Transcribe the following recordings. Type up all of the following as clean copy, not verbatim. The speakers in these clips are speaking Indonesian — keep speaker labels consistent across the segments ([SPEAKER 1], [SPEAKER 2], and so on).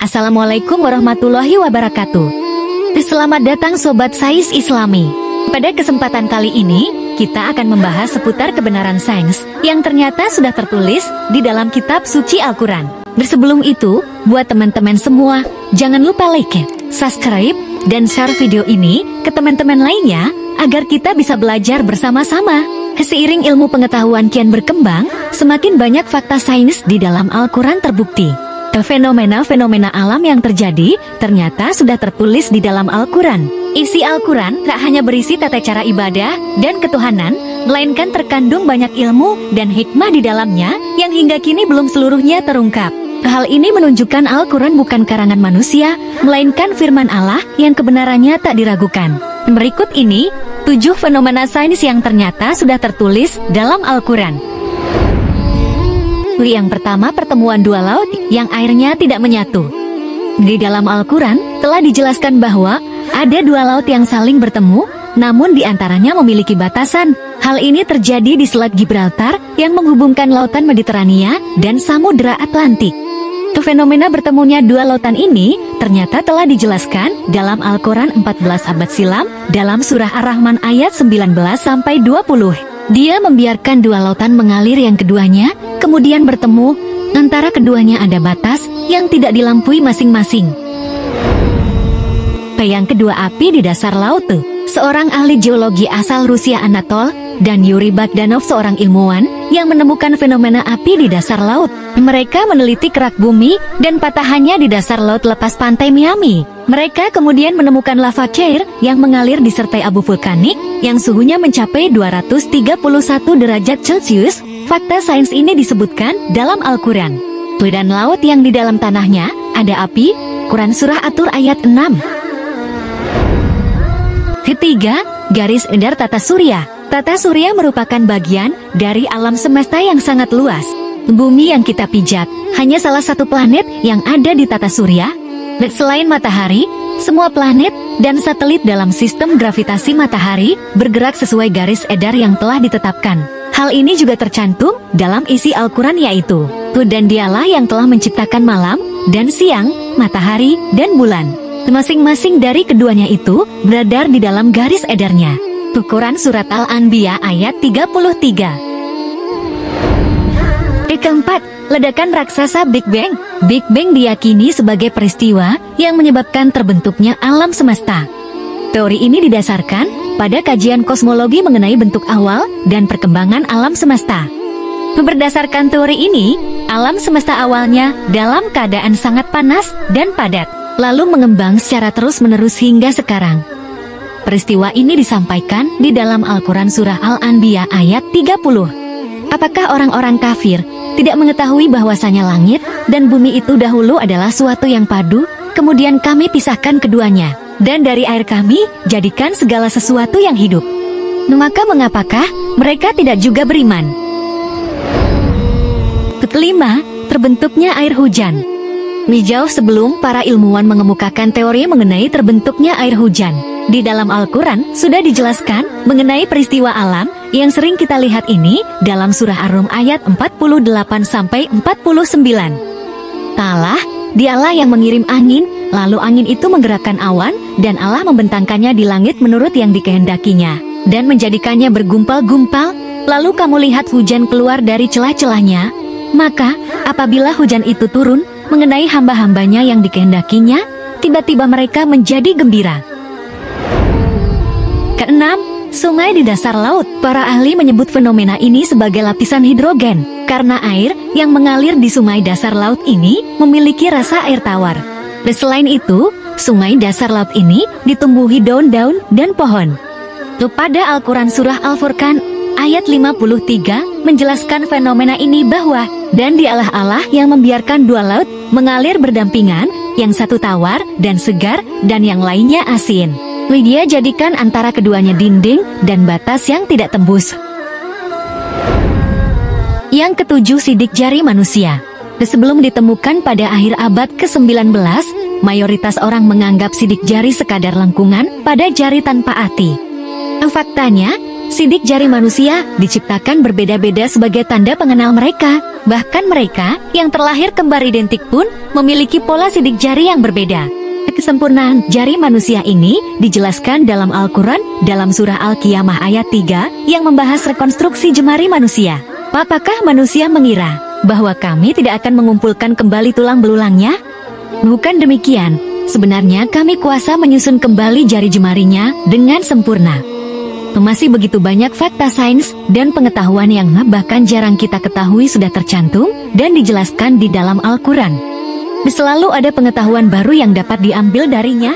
[SPEAKER 1] Assalamualaikum warahmatullahi wabarakatuh. Selamat datang Sobat Sains Islami. Pada kesempatan kali ini, kita akan membahas seputar kebenaran sains yang ternyata sudah tertulis di dalam kitab suci Al-Quran. Bersebelum itu, buat teman-teman semua, jangan lupa like, subscribe, dan share video ini ke teman-teman lainnya agar kita bisa belajar bersama-sama. Seiring ilmu pengetahuan kian berkembang, semakin banyak fakta sains di dalam Al-Quran terbukti. Fenomena-fenomena alam yang terjadi ternyata sudah tertulis di dalam Al-Quran. Isi Al-Quran tak hanya berisi tata cara ibadah dan ketuhanan, melainkan terkandung banyak ilmu dan hikmah di dalamnya yang hingga kini belum seluruhnya terungkap. Hal ini menunjukkan Al-Quran bukan karangan manusia, melainkan firman Allah yang kebenarannya tak diragukan. Berikut ini 7 fenomena sains yang ternyata sudah tertulis dalam Al-Quran. Yang pertama, pertemuan dua laut yang airnya tidak menyatu. Di dalam Al-Quran telah dijelaskan bahwa ada dua laut yang saling bertemu, namun di antaranya memiliki batasan. Hal ini terjadi di Selat Gibraltar yang menghubungkan lautan Mediterania dan Samudra Atlantik. Fenomena bertemunya dua lautan ini ternyata telah dijelaskan dalam Al-Quran 14 abad silam dalam surah Ar-Rahman ayat 19-20. Dia membiarkan dua lautan mengalir yang keduanya kemudian bertemu, antara keduanya ada batas yang tidak dilampaui masing-masing. Yang kedua, api di dasar laut. Seorang ahli geologi asal Rusia Anatol dan Yuri Bagdanov, seorang ilmuwan yang menemukan fenomena api di dasar laut. Mereka meneliti kerak bumi dan patahannya di dasar laut lepas pantai Miami. Mereka kemudian menemukan lava cair yang mengalir disertai abu vulkanik yang suhunya mencapai 231 derajat Celcius. Fakta sains ini disebutkan dalam Al-Quran. Dan laut yang di dalam tanahnya ada api. Quran Surah At-Tur ayat 6. Ketiga, garis edar tata surya. Tata surya merupakan bagian dari alam semesta yang sangat luas. Bumi yang kita pijat hanya salah satu planet yang ada di tata surya. Selain matahari, semua planet dan satelit dalam sistem gravitasi matahari bergerak sesuai garis edar yang telah ditetapkan. Hal ini juga tercantum dalam isi Al-Quran, yaitu dan dialah yang telah menciptakan malam dan siang, matahari dan bulan. Masing-masing dari keduanya itu berada di dalam garis edarnya. Quran Surat Al-Anbiya ayat 33. Keempat, ledakan raksasa Big Bang. Big Bang diyakini sebagai peristiwa yang menyebabkan terbentuknya alam semesta. Teori ini didasarkan pada kajian kosmologi mengenai bentuk awal dan perkembangan alam semesta. Berdasarkan teori ini, alam semesta awalnya dalam keadaan sangat panas dan padat, lalu mengembang secara terus-menerus hingga sekarang. Peristiwa ini disampaikan di dalam Al-Quran Surah Al-Anbiya ayat 30. Apakah orang-orang kafir tidak mengetahui bahwasanya langit dan bumi itu dahulu adalah suatu yang padu, kemudian kami pisahkan keduanya, dan dari air kami jadikan segala sesuatu yang hidup? Maka mengapakah mereka tidak juga beriman? Kelima, terbentuknya air hujan. Jauh sebelum para ilmuwan mengemukakan teori mengenai terbentuknya air hujan, di dalam Al-Quran sudah dijelaskan mengenai peristiwa alam yang sering kita lihat ini dalam surah Ar-Rum ayat 48-49. Allah, dialah yang mengirim angin, lalu angin itu menggerakkan awan, dan Allah membentangkannya di langit menurut yang dikehendakinya, dan menjadikannya bergumpal-gumpal, lalu kamu lihat hujan keluar dari celah-celahnya. Maka, apabila hujan itu turun mengenai hamba-hambanya yang dikehendakinya, tiba-tiba mereka menjadi gembira. Keenam, sungai di dasar laut. Para ahli menyebut fenomena ini sebagai lapisan hidrogen, karena air yang mengalir di sungai dasar laut ini memiliki rasa air tawar. Dan selain itu, sungai dasar laut ini ditumbuhi daun-daun dan pohon. Pada Al-Quran Surah Al-Furqan ayat 53 menjelaskan fenomena ini bahwa dan dialah Allah yang membiarkan dua laut mengalir berdampingan, yang satu tawar dan segar dan yang lainnya asin. Dia jadikan antara keduanya dinding dan batas yang tidak tembus. Yang ketujuh, sidik jari manusia. Sebelum ditemukan pada akhir abad ke-19, mayoritas orang menganggap sidik jari sekadar lengkungan pada jari tanpa arti. Faktanya, Sidik jari manusia diciptakan berbeda-beda sebagai tanda pengenal mereka. Bahkan mereka yang terlahir kembar identik pun memiliki pola sidik jari yang berbeda. Kesempurnaan jari manusia ini dijelaskan dalam Al-Quran dalam surah Al-Qiyamah ayat 3 yang membahas rekonstruksi jemari manusia. Apakah manusia mengira bahwa kami tidak akan mengumpulkan kembali tulang belulangnya? Bukan demikian. Sebenarnya kami kuasa menyusun kembali jari jemarinya dengan sempurna. Masih begitu banyak fakta sains dan pengetahuan yang bahkan jarang kita ketahui sudah tercantum dan dijelaskan di dalam Al-Quran. Selalu ada pengetahuan baru yang dapat diambil darinya.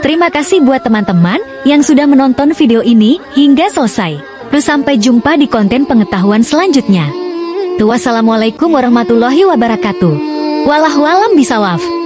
[SPEAKER 1] Terima kasih buat teman-teman yang sudah menonton video ini hingga selesai. Terus sampai jumpa di konten pengetahuan selanjutnya. Wassalamualaikum warahmatullahi wabarakatuh. Wallahu a'lam bishawab.